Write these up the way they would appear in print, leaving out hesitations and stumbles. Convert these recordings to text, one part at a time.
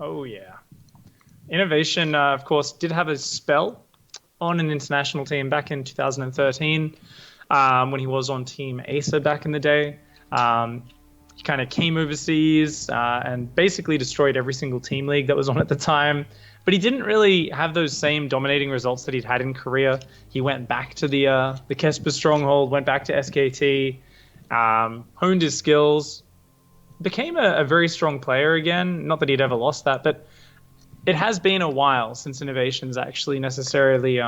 Oh yeah. Innovation, of course, did have a spell on an international team back in 2013 when he was on Team Acer back in the day. He kind of came overseas and basically destroyed every single team league that was on at the time. But he didn't really have those same dominating results that he'd had in Korea. He went back to the Kesper stronghold, went back to SKT, honed his skills, became a very strong player again. Not that he'd ever lost that, but it has been a while since Innovation's actually necessarily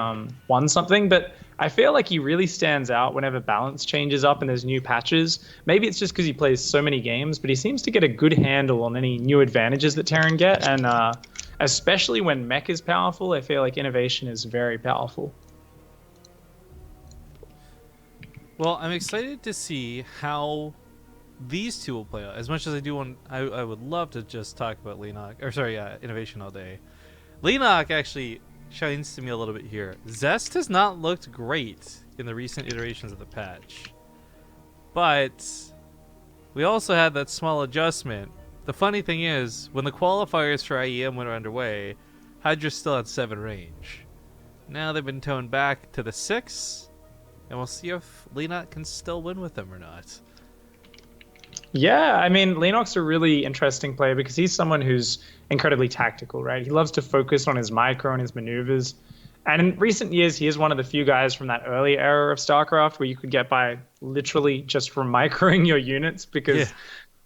won something, but I feel like he really stands out whenever balance changes up and there's new patches. Maybe it's just because he plays so many games, but he seems to get a good handle on any new advantages that Terran get, and especially when mech is powerful, I feel like Innovation is very powerful. Well, I'm excited to see how these two will play out. As much as I do want, I would love to just talk about Leenock, or sorry, Innovation all day. Leenock actually shines to me a little bit here. Zest has not looked great in the recent iterations of the patch, but we also had that small adjustment. The funny thing is, when the qualifiers for IEM went underway, Hydra's still at 7 range. Now they've been toned back to the 6, and we'll see if Leenock can still win with them or not. Yeah, I mean, Leenock's a really interesting player because he's someone who's incredibly tactical, right? He loves to focus on his micro and his maneuvers. And in recent years, he is one of the few guys from that early era of StarCraft where you could get by literally just from microing your units because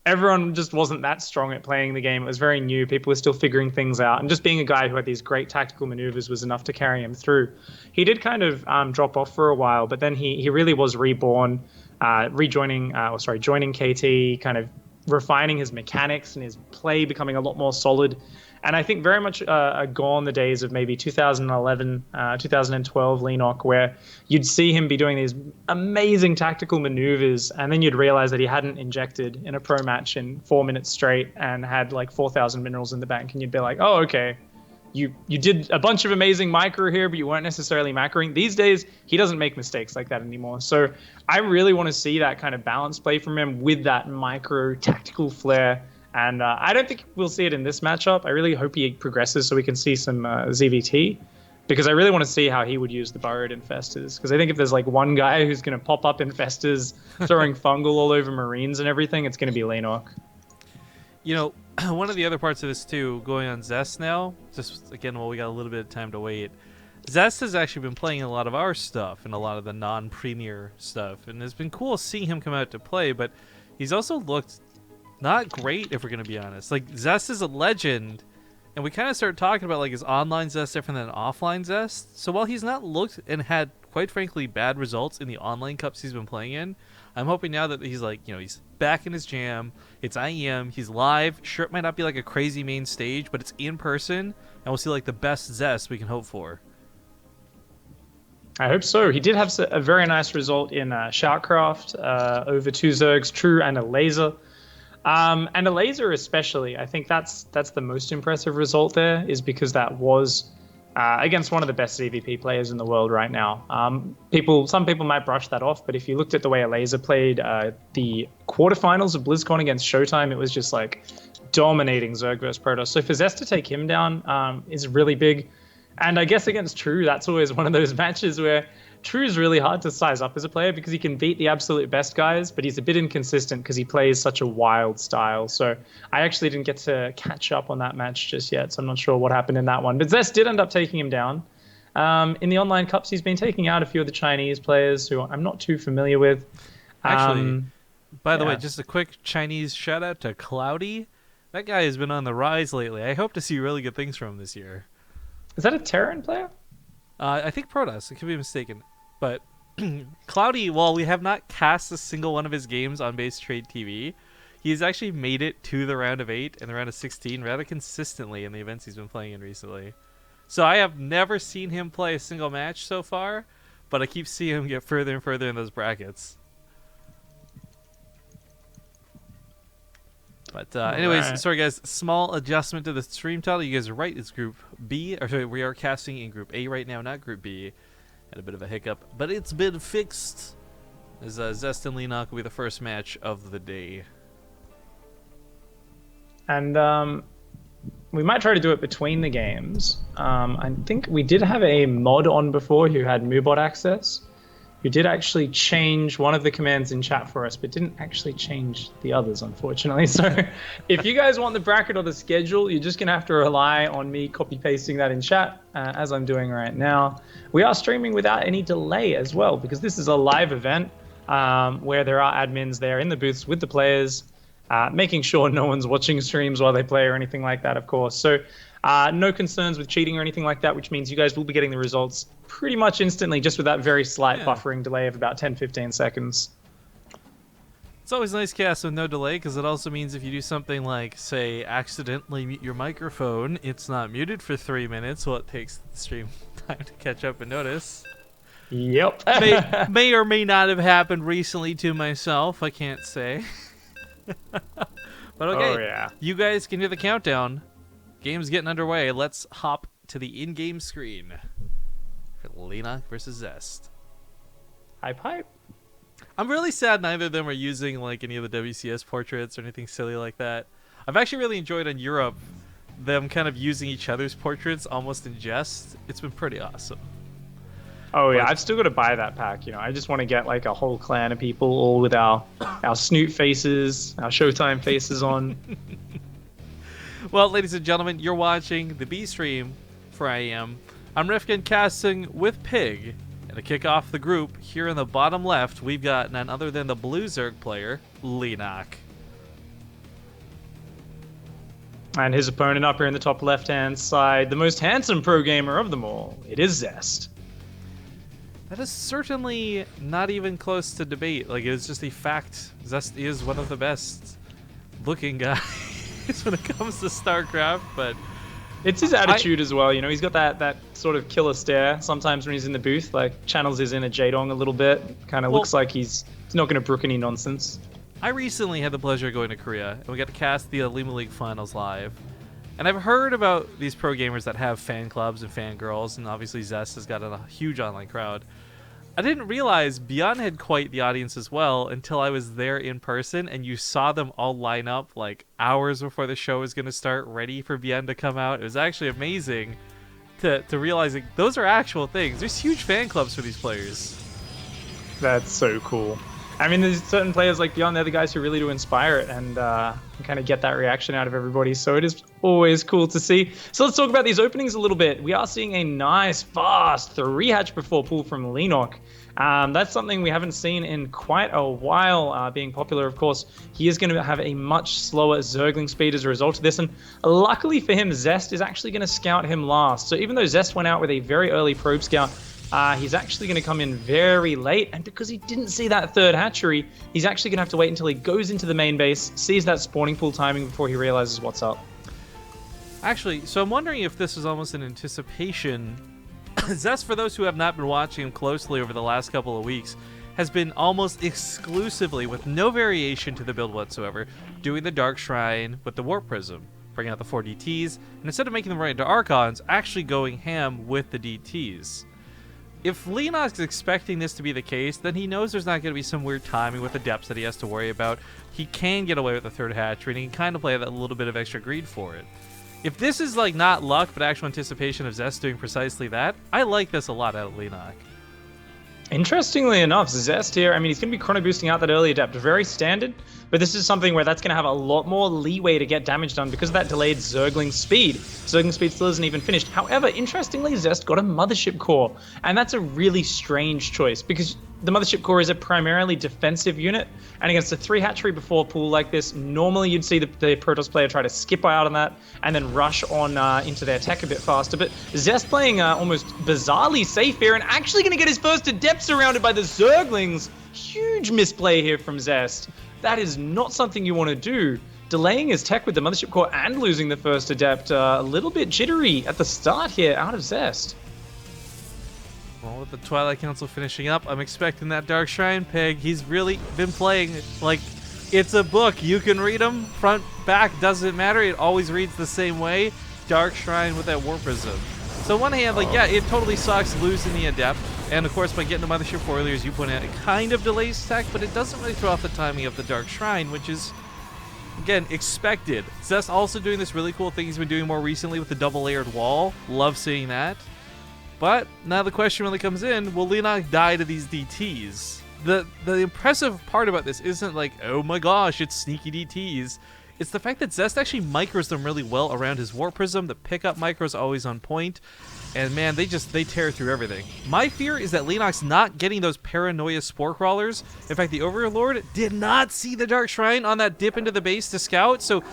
everyone just wasn't that strong at playing the game. It was very new. People were still figuring things out. And just being a guy who had these great tactical maneuvers was enough to carry him through. He did kind of drop off for a while, but then he really was reborn. Joining KT, kind of refining his mechanics and his play becoming a lot more solid. And I think very much gone the days of maybe 2011, 2012 Leenock, where you'd see him be doing these amazing tactical maneuvers, and then you'd realize that he hadn't injected in a pro match in 4 minutes straight and had like 4,000 minerals in the bank. And you'd be like, oh, okay. You did a bunch of amazing micro here, but you weren't necessarily macroing. These days, he doesn't make mistakes like that anymore. So I really want to see that kind of balance play from him with that micro tactical flair. And I don't think we'll see it in this matchup. I really hope he progresses so we can see some ZVT, because I really want to see how he would use the Burrowed Infestors. Because I think if there's like one guy who's going to pop up Infestors, throwing fungal all over Marines and everything, it's going to be Leenock. You know, one of the other parts of this too, going on Zest now, just again while we got a little bit of time to wait, Zest has actually been playing a lot of our stuff and a lot of the non-premier stuff, and it's been cool seeing him come out to play, but he's also looked not great, if we're going to be honest. Like, Zest is a legend, and we kind of started talking about, like, is online Zest different than offline Zest? So while he's not looked and had, quite frankly, bad results in the online cups he's been playing in, I'm hoping now that he's, like, you know, he's back in his jam, it's IEM, he's live, sure it might not be, like, a crazy main stage, but it's in person, and we'll see, like, the best Zest we can hope for. I hope so. He did have a very nice result in StarCraft over 2 Zergs, True, and a Laser. And a Laser especially, I think that's the most impressive result there, is because that was against one of the best CVP players in the world right now. Some people might brush that off, but if you looked at the way a Laser played the quarterfinals of BlizzCon against Showtime, it was just like dominating Zerg versus Protoss. So for Zest to take him down is really big. And I guess against True, that's always one of those matches where True is really hard to size up as a player because he can beat the absolute best guys, but he's a bit inconsistent because he plays such a wild style. So I actually didn't get to catch up on that match just yet, so I'm not sure what happened in that one. But Zest did end up taking him down. In the online cups, he's been taking out a few of the Chinese players who I'm not too familiar with. Actually, by the way, just a quick Chinese shout out to Cloudy. That guy has been on the rise lately. I hope to see really good things from him this year. Is that a Terran player? I think Protoss. I could be mistaken. But Cloudy, while we have not cast a single one of his games on Base Trade TV, he's actually made it to the round of 8 and the round of 16 rather consistently in the events he's been playing in recently. So I have never seen him play a single match so far, but I keep seeing him get further and further in those brackets. But anyways, right. Sorry guys, small adjustment to the stream title. You guys are right, it's Group B. Or sorry, we are casting in Group A right now, not Group B. Had a bit of a hiccup, but it's been fixed. As Zest and Leenock will be the first match of the day. And we might try to do it between the games. I think we did have a mod on before who had Moobot access, who did actually change one of the commands in chat for us, but didn't actually change the others, unfortunately. So if you guys want the bracket or the schedule, you're just going to have to rely on me copy-pasting that in chat, as I'm doing right now. We are streaming without any delay as well, because this is a live event where there are admins there in the booths with the players, making sure no one's watching streams while they play or anything like that, of course. So no concerns with cheating or anything like that, which means you guys will be getting the results pretty much instantly, just with that very slight buffering delay of about 10-15 seconds. It's always nice cast with no delay, because it also means if you do something like, say, accidentally mute your microphone, it's not muted for 3 minutes, well, it takes the stream time to catch up and notice. Yep. may or may not have happened recently to myself, I can't say. But okay, oh, yeah. You guys can hear the countdown. Game's getting underway. Let's hop to the in-game screen for Leenock versus Zest. Hype. I'm really sad neither of them are using like any of the WCS portraits or anything silly like that. I've actually really enjoyed on Europe them kind of using each other's portraits almost in jest. It's been pretty awesome. Oh yeah, I've still got to buy that pack. You know, I just want to get like a whole clan of people all with our Snoot faces, our Showtime faces on. Well, ladies and gentlemen, you're watching the B stream for IEM. I'm Rifkin casting with Pig. And to kick off the group, here in the bottom left, we've got none other than the blue Zerg player, Leenock. And his opponent up here in the top left-hand side, the most handsome pro gamer of them all, it is Zest. That is certainly not even close to debate. Like, it's just a fact. Zest is one of the best looking guys when it comes to StarCraft, but it's his attitude as well. You know, he's got that sort of killer stare sometimes when he's in the booth, like channels his inner Jaedong a little bit. Kind of looks like he's not going to brook any nonsense. I recently had the pleasure of going to Korea, and we got to cast the Lima League Finals live. And I've heard about these pro gamers that have fan clubs and fangirls, and obviously Zest has got a huge online crowd. I didn't realize Beyond had quite the audience as well until I was there in person, and you saw them all line up like hours before the show was going to start, ready for Beyond to come out. It was actually amazing to realize like, those are actual things. There's huge fan clubs for these players. That's so cool. I mean, there's certain players like Beyond, they're the guys who really do inspire it and kind of get that reaction out of everybody. So it is always cool to see. So let's talk about these openings a little bit. We are seeing a nice, fast 3-hatch before pull from Leenock. That's something we haven't seen in quite a while being popular. Of course, he is going to have a much slower Zergling speed as a result of this. And luckily for him, Zest is actually going to scout him last. So even though Zest went out with a very early probe scout, he's actually going to come in very late, and because he didn't see that third hatchery, he's actually going to have to wait until he goes into the main base, sees that spawning pool timing before he realizes what's up. Actually, so I'm wondering if this is almost an anticipation. Zest, for those who have not been watching him closely over the last couple of weeks, has been almost exclusively, with no variation to the build whatsoever, doing the Dark Shrine with the Warp Prism, bringing out the 4 DTs, and instead of making them right into Archons, actually going ham with the DTs. If Leenock's expecting this to be the case, then he knows there's not going to be some weird timing with the depths that he has to worry about. He can get away with the third hatchery, and he can kind of play that little bit of extra greed for it. If this is like not luck, but actual anticipation of Zest doing precisely that, I like this a lot out of Leenock. Interestingly enough, Zest here, I mean, he's going to be chrono boosting out that early adept. Very standard, but this is something where that's going to have a lot more leeway to get damage done because of that delayed Zergling speed. Zergling speed still isn't even finished. However, interestingly, Zest got a Mothership Core, and that's a really strange choice because the Mothership Core is a primarily defensive unit, and against a 3-hatchery before pool like this, normally you'd see the Protoss player try to skip out on that and then rush on into their tech a bit faster, but Zest playing almost bizarrely safe here and actually going to get his first adept surrounded by the Zerglings. Huge misplay here from Zest. That is not something you want to do. Delaying his tech with the Mothership Core and losing the first adept, a little bit jittery at the start here out of Zest. Well, with the Twilight Council finishing up, I'm expecting that Dark Shrine Pig. He's really been playing like it's a book. You can read them front, back, doesn't matter. It always reads the same way. Dark Shrine with that Warp Prism. So on one hand, like, yeah, it totally sucks losing the Adept. And of course, by getting the Mothership Core earlier, as you pointed out, it kind of delays tech, but it doesn't really throw off the timing of the Dark Shrine, which is again, expected. Zest also doing this really cool thing he's been doing more recently with the double layered wall. Love seeing that. But now the question really comes in, will Leenock die to these DTs? The impressive part about this isn't like, oh my gosh, it's sneaky DTs. It's the fact that Zest actually micros them really well around his Warp Prism. The pickup micro is always on point. And man, they tear through everything. My fear is that Leenock's not getting those paranoia Spore Crawlers. In fact, the Overlord did not see the Dark Shrine on that dip into the base to scout. So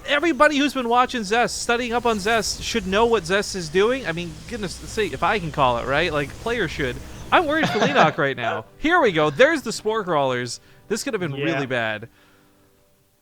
everybody who's been watching Zest, studying up on Zest, should know what Zest is doing. I mean, goodness sake, if I can call it, right? Like, players should. I'm worried for Leenock right now. Here we go. There's the Spore Crawlers. This could have been really bad.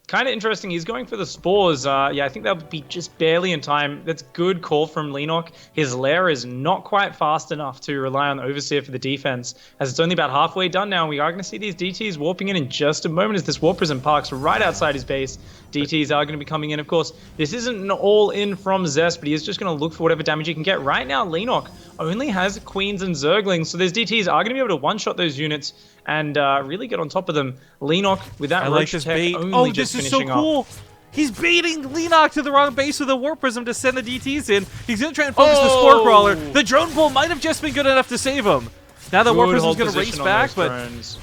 Kind of interesting. He's going for the spores. Yeah, I think that'll be just barely in time. That's good call from Leenock. His lair is not quite fast enough to rely on the Overseer for the defense, as it's only about halfway done now. We are going to see these DTs warping in just a moment as this Warp Prism parks right outside his base. DTs are going to be coming in. Of course, this isn't an all-in from Zest, but he is just going to look for whatever damage he can get. Right now, Leenock only has Queens and Zerglings, so those DTs are going to be able to one-shot those units and really get on top of them. Leenock, with that Roach tech, bait. only just finishing so cool. off. He's baiting Leenock to the wrong base with a Warp Prism to send the DTs in. He's going to try and focus the Spore Crawler. The Drone Pull might have just been good enough to save him. Now the Warp Prism's going to race back, but... drones.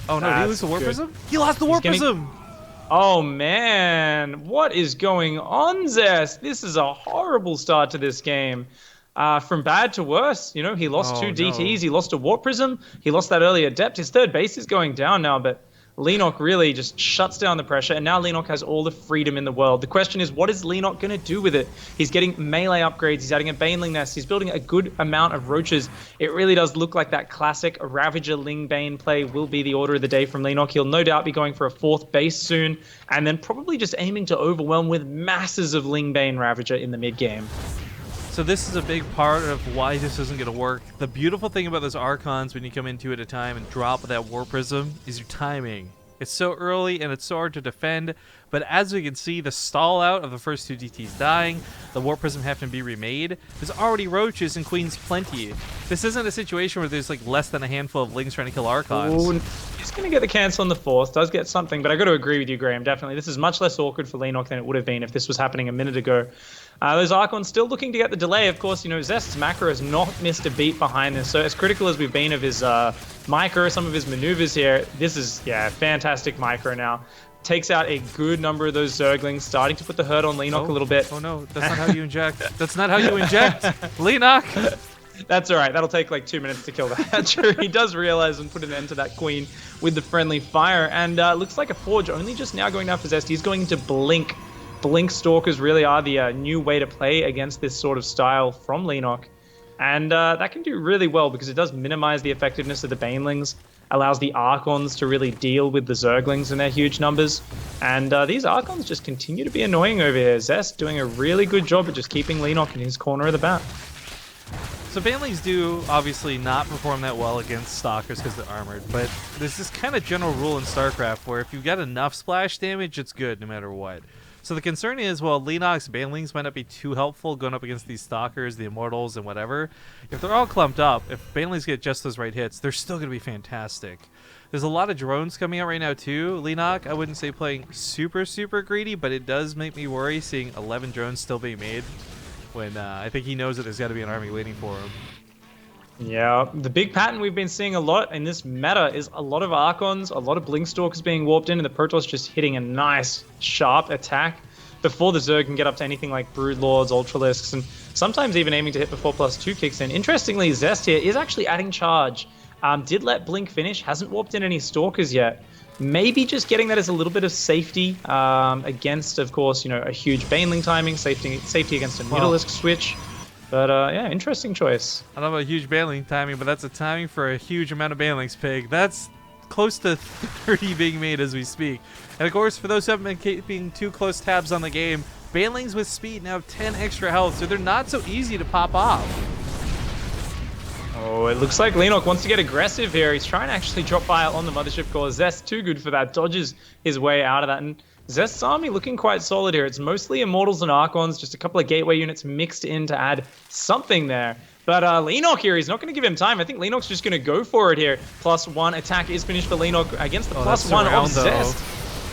Oh no, did he lose the Warp Prism? He lost the Warp Prism! Oh man, what is going on, Zest? This is a horrible start to this game. From bad to worse, you know, he lost two DTs, he lost a Warp Prism, he lost that early Adept. His third base is going down now, but Leenock really just shuts down the pressure, and now Leenock has all the freedom in the world. The question is, what is Leenock going to do with it? He's getting melee upgrades, he's adding a Baneling Nest, he's building a good amount of Roaches. It really does look like that classic Ravager Ling Bane play will be the order of the day from Leenock. He'll no doubt be going for a fourth base soon, and then probably just aiming to overwhelm with masses of Ling Bane Ravager in the mid-game. So this is a big part of why this isn't going to work. The beautiful thing about those Archons when you come in two at a time and drop that Warp Prism is your timing. It's so early and it's so hard to defend, but as we can see, the stall out of the first two DTs dying, the Warp Prism having to be remade, there's already Roaches and Queens plenty. This isn't a situation where there's like less than a handful of Lings trying to kill Archons. Ooh, he's going to get the cancel on the fourth, does get something, but I got to agree with you, Graham, definitely. This is much less awkward for Leenock than it would have been if this was happening a minute ago. Those Archons still looking to get the delay. Of course, you know, Zest's macro has not missed a beat behind this. So as critical as we've been of his micro, some of his maneuvers here, this is, yeah, fantastic micro now. Takes out a good number of those Zerglings, starting to put the hurt on Leenock a little bit. Oh no, that's not how you inject. That's not how you inject, Leenock. That's all right. That'll take like 2 minutes to kill the Hatcher. He does realize and put an end to that Queen with the friendly fire. And looks like a Forge only just now going down for Zest. He's going to Blink. Blink Stalkers really are the new way to play against this sort of style from Leenock. And that can do really well because it does minimize the effectiveness of the Banelings, allows the Archons to really deal with the Zerglings in their huge numbers. And these Archons just continue to be annoying over here. Zest doing a really good job at just keeping Leenock in his corner of the bat. So Banelings do obviously not perform that well against Stalkers because they're armored, but there's this kind of general rule in StarCraft where if you've got enough splash damage, it's good no matter what. So the concern is, well, Leenock's Banelings might not be too helpful going up against these Stalkers, the Immortals, and whatever. If they're all clumped up, if Banelings get just those right hits, they're still going to be fantastic. There's a lot of drones coming out right now, too. Leenock, I wouldn't say playing super, super greedy, but it does make me worry seeing 11 drones still being made when I think he knows that there's got to be an army waiting for him. Yeah, the big pattern we've been seeing a lot in this meta is a lot of Archons, a lot of Blinkstalkers being warped in, and the Protoss just hitting a nice, sharp attack before the Zerg can get up to anything like Broodlords, Ultralisks, and sometimes even aiming to hit before +2 kicks in. Interestingly, Zest here is actually adding charge. Did let Blink finish, hasn't warped in any Stalkers yet. Maybe just getting that as a little bit of safety against, of course, you know, a huge Baneling timing, safety against a Mutalisk switch. But, yeah, interesting choice. I don't know about huge Baneling timing, but that's a timing for a huge amount of Banelings, Pig. That's close to 30 being made as we speak. And, of course, for those who haven't been keeping too close tabs on the game, Banelings with speed now have 10 extra health, so they're not so easy to pop off. Oh, it looks like Leenock wants to get aggressive here. He's trying to actually drop fire on the Mothership Core. Zest too good for that. Dodges his way out of that. And Zest's army looking quite solid here. It's mostly Immortals and Archons, just a couple of Gateway units mixed in to add something there. But Leenock here, he's not going to give him time. I think Leenock's just going to go for it here. +1 attack is finished for Leenock against the +1 of Zest.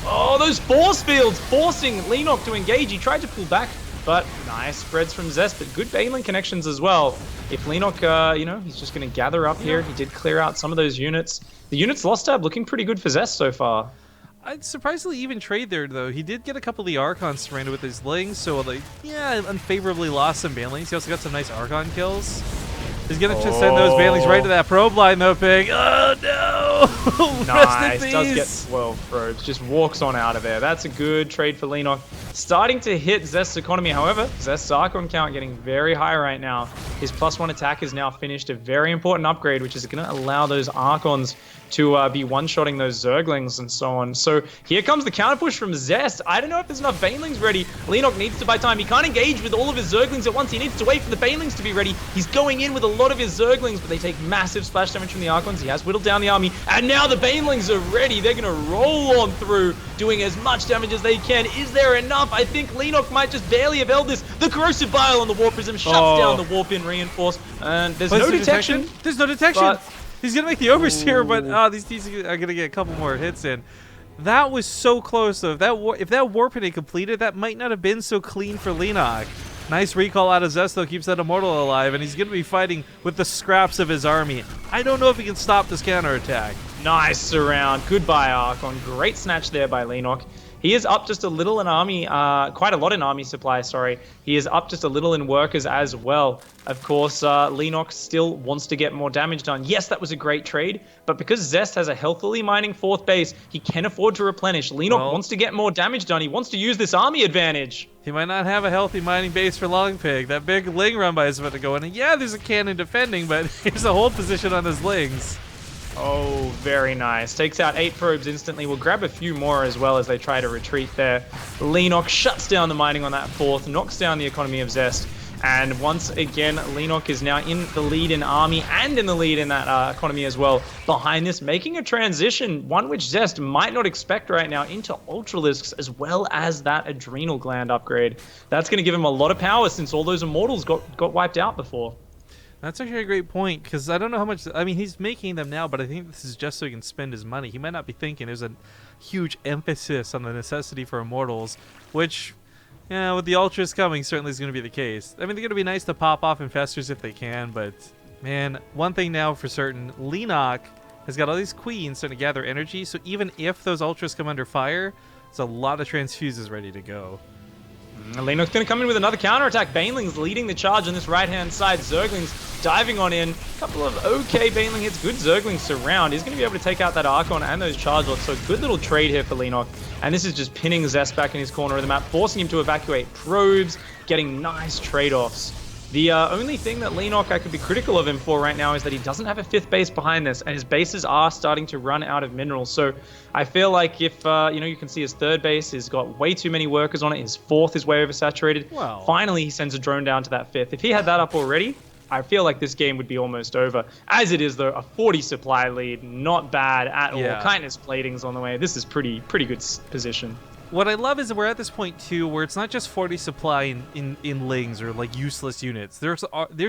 Oh, those force fields forcing Leenock to engage. He tried to pull back, but nice spreads from Zest, but good Baneling connections as well. If Leenock, he's just going to gather up here. He did clear out some of those units. The units lost tab looking pretty good for Zest so far. I'd surprisingly even trade there, though. He did get a couple of the Archons surrounded with his Lings, so, like, yeah, unfavorably lost some Banelings. He also got some nice Archon kills. He's going to send those Banelings right to that probe line, though, Pig. Oh, no! Nice. Does get 12 probes. Just walks on out of there. That's a good trade for Leenock. Starting to hit Zest's economy. However, Zest's Archon count getting very high right now. His +1 attack is now finished. A very important upgrade, which is going to allow those Archons to be one-shotting those Zerglings and so on. So here comes the counter push from Zest. I don't know if there's enough Banelings ready. Leenock needs to buy time. He can't engage with all of his Zerglings at once. He needs to wait for the Banelings to be ready. He's going in with a lot of his Zerglings, but they take massive splash damage from the Archons. He has whittled down the army, and now the Banelings are ready. They're going to roll on through, doing as much damage as they can. Is there enough? I think Leenock might just barely have held this. The Corrosive Bile on the Warp Prism shuts down the Warp-in reinforce, and there's no detection. There's no detection. He's going to make the Overseer, but these teams are going to get a couple more hits in. That was so close, though. If that Warp-in had completed, that might not have been so clean for Leenock. Nice recall out of Zest, though, keeps that Immortal alive, and he's going to be fighting with the scraps of his army. I don't know if he can stop this counterattack. Nice surround. Goodbye, Archon. Great snatch there by Leenock. He is up just a little in army, quite a lot in army supply, sorry. He is up just a little in workers as well. Of course, Leenock still wants to get more damage done. Yes, that was a great trade, but because Zest has a healthily mining 4th base, he can afford to replenish. Leenock wants to get more damage done. He wants to use this army advantage. He might not have a healthy mining base for long, Pig. That big Ling run by is about to go in. And yeah, there's a cannon defending, but here's a hold position on his Lings. Oh, very nice. Takes out 8 probes instantly. We'll grab a few more as well as they try to retreat there. Leenock shuts down the mining on that 4th, knocks down the economy of Zest. And once again, Leenock is now in the lead in army and in the lead in that economy as well. Behind this, making a transition, one which Zest might not expect right now, into Ultralisks as well as that Adrenal Gland upgrade. That's going to give him a lot of power since all those Immortals got wiped out before. That's actually a great point, because I don't know how much... I mean, he's making them now, but I think this is just so he can spend his money. He might not be thinking there's a huge emphasis on the necessity for Immortals, which, yeah, with the Ultras coming, certainly is going to be the case. I mean, they're going to be nice to pop off Infestors if they can, but, man, one thing now for certain, Leenock has got all these Queens starting to gather energy, so even if those Ultras come under fire, there's a lot of Transfuses ready to go. Leenock's going to come in with another counterattack. Baneling's leading the charge on this right-hand side. Zergling's diving on in. A couple of okay Baneling hits. Good Zergling surround. He's going to be able to take out that Archon and those charge lots. So good little trade here for Leenock. And this is just pinning Zest back in his corner of the map, forcing him to evacuate probes, getting nice trade-offs. The only thing that Leenock I could be critical of him for right now is that he doesn't have a 5th base behind this, and his bases are starting to run out of minerals. So I feel like if, you can see his 3rd base has got way too many workers on it, his 4th is way oversaturated. Wow. Finally, he sends a drone down to that 5th. If he had that up already, I feel like this game would be almost over. As it is, though, a 40 supply lead, not bad at all. Kindness plating's on the way. This is pretty good position. What I love is that we're at this point, too, where it's not just 40 supply in Lings or, like, useless units. There's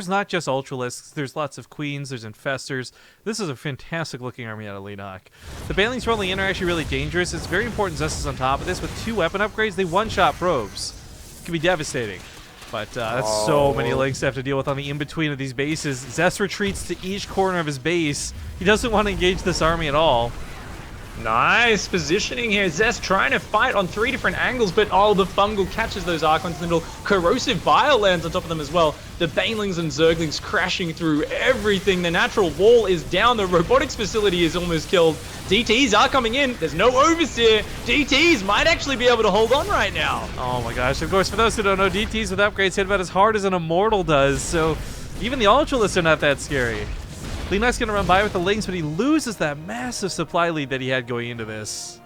not just Ultralisks. There's lots of Queens. There's Infestors. This is a fantastic-looking army out of Leenock. The Banelings rolling in are actually really dangerous. It's very important Zest is on top of this. With 2 weapon upgrades, they one-shot probes. It can be devastating. But that's so many Lings to have to deal with on the in-between of these bases. Zest retreats to each corner of his base. He doesn't want to engage this army at all. Nice positioning here. Zest trying to fight on 3 different angles, but the fungal catches those Archons, and little corrosive bile lands on top of them as well. The Banelings and Zerglings crashing through everything. The natural wall is down. The robotics facility is almost killed. DTs are coming in. There's no Overseer. DTs might actually be able to hold on right now. Oh my gosh. Of course, for those who don't know, DTs with upgrades hit about as hard as an Immortal does, so even the Ultralists are not that scary. Leenock's going to run by with the Lings, but he loses that massive supply lead that he had going into this.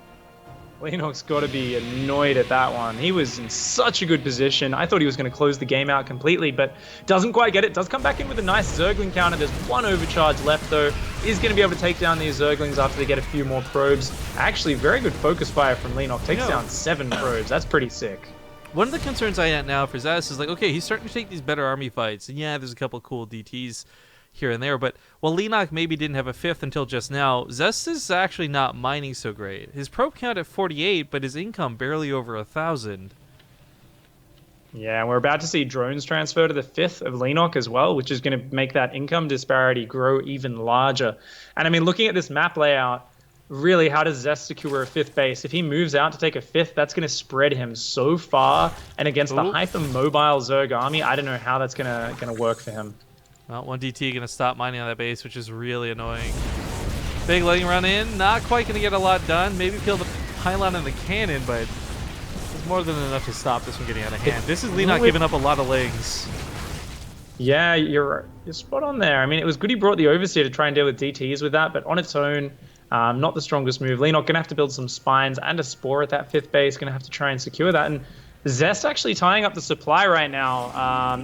Leenock's got to be annoyed at that one. He was in such a good position. I thought he was going to close the game out completely, but doesn't quite get it. Does come back in with a nice Zergling counter. There's 1 overcharge left, though. Is going to be able to take down these Zerglings after they get a few more probes. Actually, very good focus fire from Leenock. Takes down 7 probes. That's pretty sick. One of the concerns I have now for Zest is, like, okay, he's starting to take these better army fights. And yeah, there's a couple cool DTs here and there. But while Leenock maybe didn't have a 5th until just now, Zest is actually not mining so great. His probe count at 48, but his income barely over 1,000. Yeah, and we're about to see drones transfer to the 5th of Leenock as well, which is going to make that income disparity grow even larger. And I mean, looking at this map layout, really, how does Zest secure a 5th base? If he moves out to take a 5th, that's going to spread him so far. And against the hyper-mobile Zerg army, I don't know how that's gonna work for him. Well, one DT going to stop mining on that base, which is really annoying. Big letting run in, not quite going to get a lot done. Maybe kill the pylon and the cannon, but it's more than enough to stop this from getting out of hand. This is Leenock giving up a lot of legs. Yeah, you're spot on there. I mean, it was good he brought the Overseer to try and deal with DTs with that, but on its own, not the strongest move. Leenock going to have to build some spines and a Spore at that 5th base, going to have to try and secure that. And Zest actually tying up the supply right now.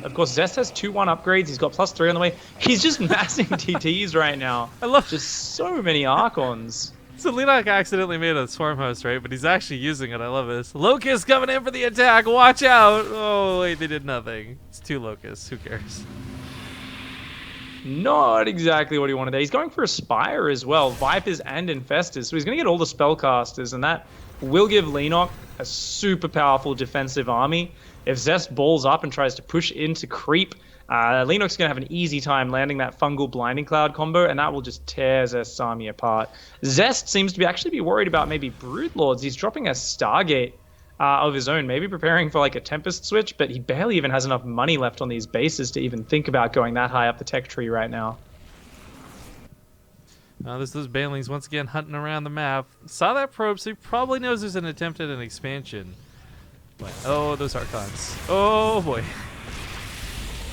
Of course, Zest has 2-1 upgrades. He's got +3 on the way. He's just massing TTs right now. I love just so many Archons. So Leenock accidentally made a Swarm Host, right? But he's actually using it. I love this. Locust coming in for the attack. Watch out. Oh, wait, they did nothing. It's 2 Locusts. Who cares? Not exactly what he wanted there. He's going for a Spire as well. Vipers and Infestors. So he's going to get all the Spellcasters, and that will give Leenock a super powerful defensive army. If Zest balls up and tries to push into creep, Leenock's going to have an easy time landing that Fungal Blinding Cloud combo, and that will just tear Zest's army apart. Zest seems to be worried about maybe Broodlords. He's dropping a Stargate of his own, maybe preparing for like a Tempest switch, but he barely even has enough money left on these bases to even think about going that high up the tech tree right now. There's those Banelings once again hunting around the map. Saw that probe, so he probably knows there's an attempt at an expansion. But, oh, those Archons. Oh, boy.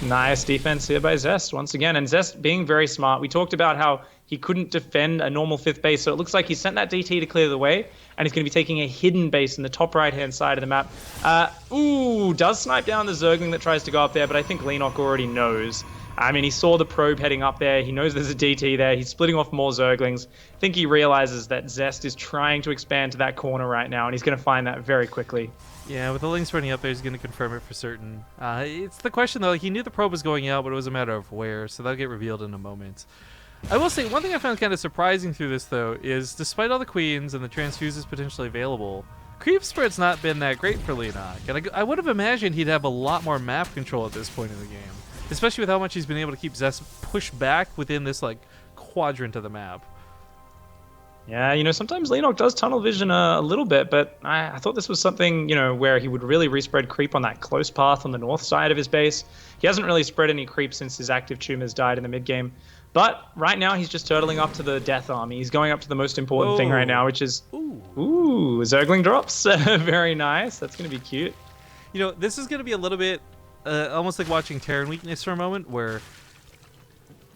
Nice defense here by Zest once again. And Zest being very smart. We talked about how he couldn't defend a normal 5th base, so it looks like he sent that DT to clear the way, and he's going to be taking a hidden base in the top right-hand side of the map. Does snipe down the Zergling that tries to go up there, but I think Leenock already knows. I mean, he saw the probe heading up there. He knows there's a DT there. He's splitting off more Zerglings. I think he realizes that Zest is trying to expand to that corner right now, and he's going to find that very quickly. Yeah, with the links running up there, he's going to confirm it for certain. It's the question, though. Like, he knew the probe was going out, but it was a matter of where, so that'll get revealed in a moment. I will say, one thing I found kind of surprising through this, though, is despite all the queens and the transfuses potentially available, creep spread's not been that great for Leenock. And I would have imagined he'd have a lot more map control at this point in the game, especially with how much he's been able to keep Zest pushed back within this, like, quadrant of the map. Yeah, you know, sometimes Leenock does tunnel vision a little bit, but I thought this was something, you know, where he would really respread creep on that close path on the north side of his base. He hasn't really spread any creep since his active tumors died in the mid-game. But right now, he's just turtling up to the Death Army. He's going up to the most important thing right now, which is... Ooh, Zergling drops. Very nice. That's going to be cute. You know, this is going to be a little bit almost like watching Terran Weakness for a moment, where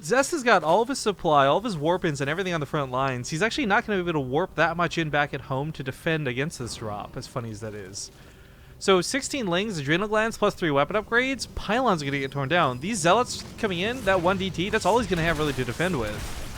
Zest has got all of his supply, all of his warp-ins, and everything on the front lines. He's actually not going to be able to warp that much in back at home to defend against this drop, as funny as that is. So 16 Lings, Adrenal Glands, plus 3 weapon upgrades, Pylons are going to get torn down. These Zealots coming in, that 1 DT, that's all he's going to have really to defend with.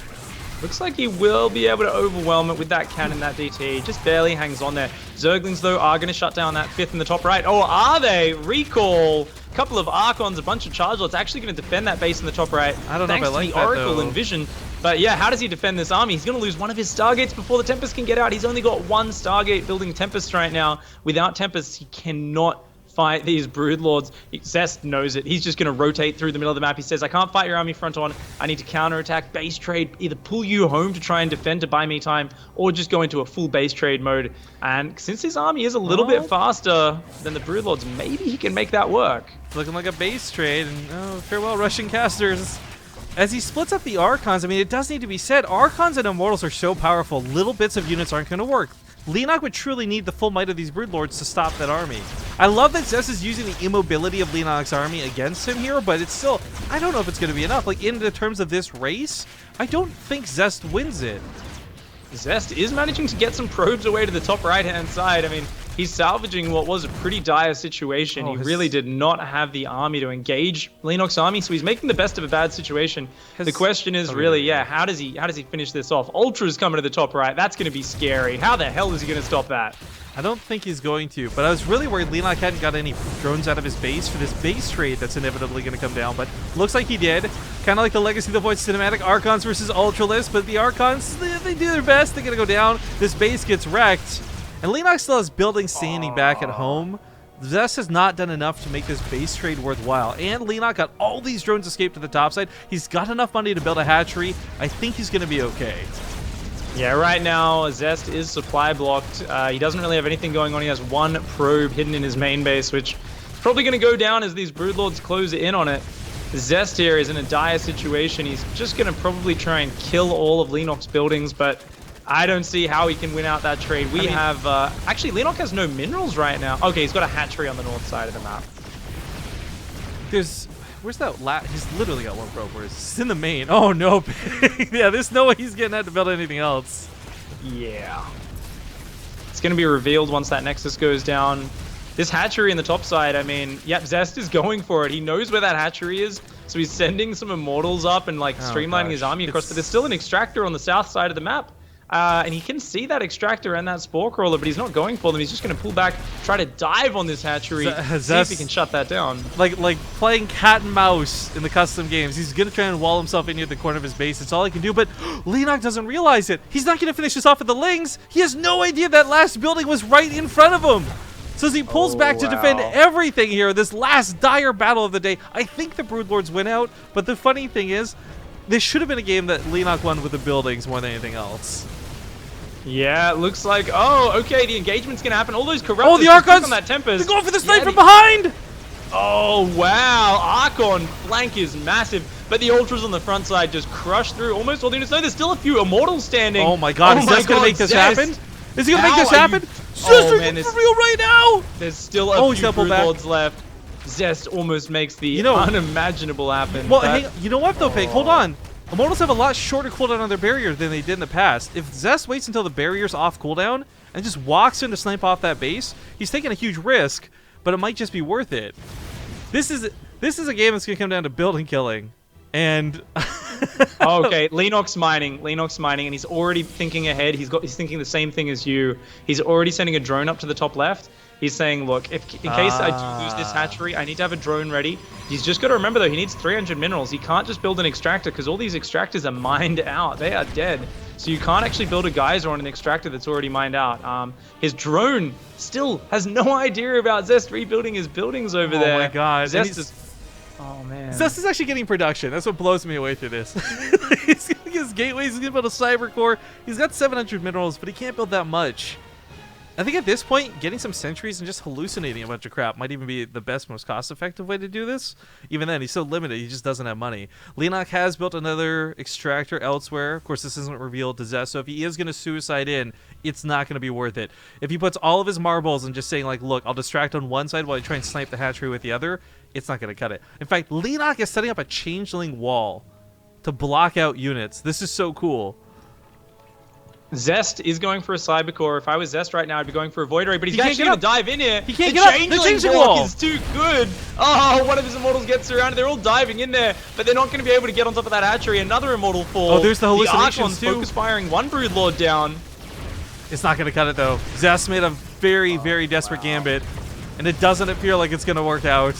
Looks like he will be able to overwhelm it with that cannon, that DT. Just barely hangs on there. Zerglings, though, are going to shut down that 5th in the top right. Oh, are they? Recall. A couple of Archons, a bunch of Chargelots actually going to defend that base in the top right. I don't know if I like that, Oracle and Vision. But yeah, how does he defend this army? He's going to lose one of his Stargates before the Tempest can get out. He's only got 1 Stargate building Tempest right now. Without Tempest, he cannot fight these Broodlords. Zest knows it. He's just going to rotate through the middle of the map. He says, I can't fight your army front on. I need to counterattack, base trade, either pull you home to try and defend to buy me time, or just go into a full base trade mode. And since his army is a little bit faster than the Broodlords, maybe he can make that work. Looking like a base trade, and farewell Russian casters. As he splits up the Archons, I mean, it does need to be said, Archons and Immortals are so powerful, little bits of units aren't going to work. Leenock would truly need the full might of these Broodlords to stop that army. I love that Zest is using the immobility of Leenock's army against him here, but it's still, I don't know if it's going to be enough. Like, in the terms of this race, I don't think Zest wins it. Zest is managing to get some probes away to the top right-hand side. I mean, he's salvaging what was a pretty dire situation. He really did not have the army to engage Leenock's army, so he's making the best of a bad situation. The question is really, how does he finish this off? Ultra's coming to the top right. That's going to be scary. How the hell is he going to stop that? I don't think he's going to, but I was really worried Leenock hadn't got any drones out of his base for this base trade that's inevitably going to come down, but looks like he did. Kind of like the Legacy of the Void cinematic, Archons versus Ultralisk, but the Archons, they do their best. They're going to go down. This base gets wrecked, and Leenock still has buildings standing back at home. Zest has not done enough to make this base trade worthwhile, and Leenock got all these drones escaped to the top side. He's got enough money to build a hatchery. I think he's going to be okay. Yeah, right now, Zest is supply blocked. He doesn't really have anything going on. He has one probe hidden in his main base, which is probably going to go down as these Broodlords close in on it. Zest here is in a dire situation. He's just going to probably try and kill all of Leenock's buildings, but I don't see how he can win out that trade. We have... actually, Leenock has no minerals right now. Okay, he's got a hatchery on the north side of the map. Where's that he's literally got one probe. Where is it? It's in the main. Oh, no. Yeah, there's no way he's getting out to build anything else. Yeah. It's going to be revealed once that Nexus goes down. This hatchery in the top side, I mean, yep, Zest is going for it. He knows where that hatchery is, so he's sending some Immortals up and, like, streamlining his army across. But there's still an Extractor on the south side of the map. And he can see that Extractor and that Spore Crawler, but he's not going for them. He's just going to pull back, try to dive on this hatchery, see if he can shut that down. Like playing cat and mouse in the custom games. He's going to try and wall himself in near the corner of his base. It's all he can do, but Leenock doesn't realize it. He's not going to finish this off with the Lings. He has no idea that last building was right in front of him. So as he pulls back to defend everything here, this last dire battle of the day, I think the Broodlords win out, but the funny thing is, this should have been a game that Leenock won with the buildings more than anything else. Yeah, it looks like... Oh, okay, the engagement's going to happen. All those Corruptors the Archons! on that Tempest. They're going for the snipe from behind! Oh, wow. Archon flank is massive. But the Ultras on the front side just crushed through almost all the units. No, there's still a few Immortals standing. Oh my god, is Zest going to make this happen? Is he going to make this happen? Zest for real right now! There's still a few Broodlords left. Zest almost makes the unimaginable happen. Well, hey, you know what though, Pig? Hold on. Immortals have a lot shorter cooldown on their barrier than they did in the past. If Zest waits until the barrier's off cooldown and just walks in to snipe off that base, he's taking a huge risk, but it might just be worth it. This is a game that's going to come down to building killing. And okay, Leenock's mining, and he's already thinking ahead. He's thinking the same thing as you. He's already sending a drone up to the top left. He's saying, look, in case I do lose this hatchery, I need to have a drone ready. He's just got to remember, though, he needs 300 minerals. He can't just build an extractor because all these extractors are mined out. They are dead. So you can't actually build a geyser on an extractor that's already mined out. His drone still has no idea about Zest rebuilding his buildings over there. Oh, my God. Zest is... Oh, man. Zest is actually getting production. That's what blows me away through this. He's going to get his gateways. He's going to build a cyber core. He's got 700 minerals, but he can't build that much. I think at this point, getting some sentries and just hallucinating a bunch of crap might even be the best, most cost-effective way to do this. Even then, he's so limited, he just doesn't have money. Leenock has built another extractor elsewhere. Of course, this isn't revealed to Zest, so if he is going to suicide in, it's not going to be worth it. If he puts all of his marbles and just saying, like, look, I'll distract on one side while I try and snipe the hatchery with the other, it's not going to cut it. In fact, Leenock is setting up a changeling wall to block out units. This is so cool. Zest is going for a cyber core. If I was Zest right now, I'd be going for a void ray, but he's actually going to dive in here. He can't get up. The changing wall is too good. Oh, one of his Immortals gets surrounded. They're all diving in there, but they're not going to be able to get on top of that hatchery. Another Immortal fall. Oh, there's the hallucinations too. Focus firing one Broodlord down. It's not going to cut it though. Zest made a very, very desperate gambit, and it doesn't appear like it's going to work out.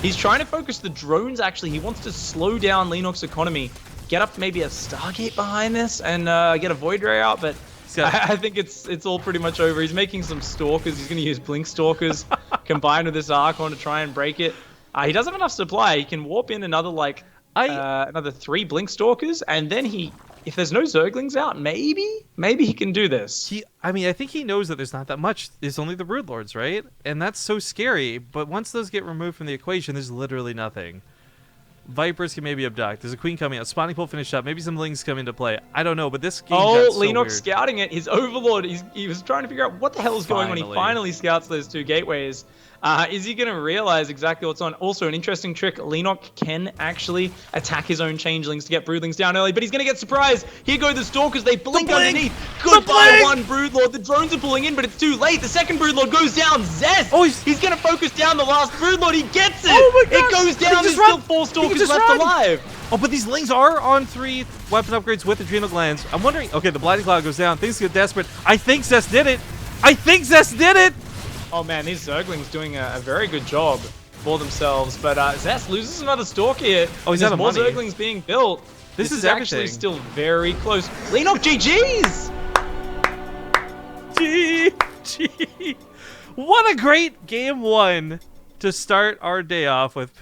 He's trying to focus the drones, actually. He wants to slow down Leenock's economy. Get up maybe a Stargate behind this and get a Void Ray out, but I think it's all pretty much over. He's making some Stalkers. He's going to use Blink Stalkers combined with this Archon to try and break it. He doesn't have enough supply. He can warp in another, another 3 Blink Stalkers, and then if there's no Zerglings out, maybe he can do this. I think he knows that there's not that much. There's only the Broodlords, right? And that's so scary, but once those get removed from the equation, there's literally nothing. Vipers can maybe abduct. There's a Queen coming out. Spawning Pool finished up. Maybe some Lings come into play. I don't know, but this game got so Leenock weird. Scouting it. His Overlord, he was trying to figure out what the hell is going on. He finally scouts those 2 gateways. Is he going to realize exactly what's on? Also, an interesting trick. Leenock can actually attack his own changelings to get Broodlings down early, but he's going to get surprised. Here go the Stalkers. They blink underneath. Goodbye, one Broodlord. The drones are pulling in, but it's too late. The second Broodlord goes down. Zest! Oh, he's going to focus down the last Broodlord. He gets it! Oh my God. It goes down. There's still 4 Stalkers left alive. Oh, but these Lings are on 3 weapon upgrades with Adrenal Glands. I'm wondering... Okay, the Blinding Cloud goes down. Things get desperate. I think Zest did it. I think Zest did it! Oh man, these Zerglings doing a very good job for themselves, but Zest loses another Stalk here. Oh, he's There's out of more money. Zerglings being built. This is actually everything. still very close. Leenock GG's! GG! What a great game 1 to start our day off with.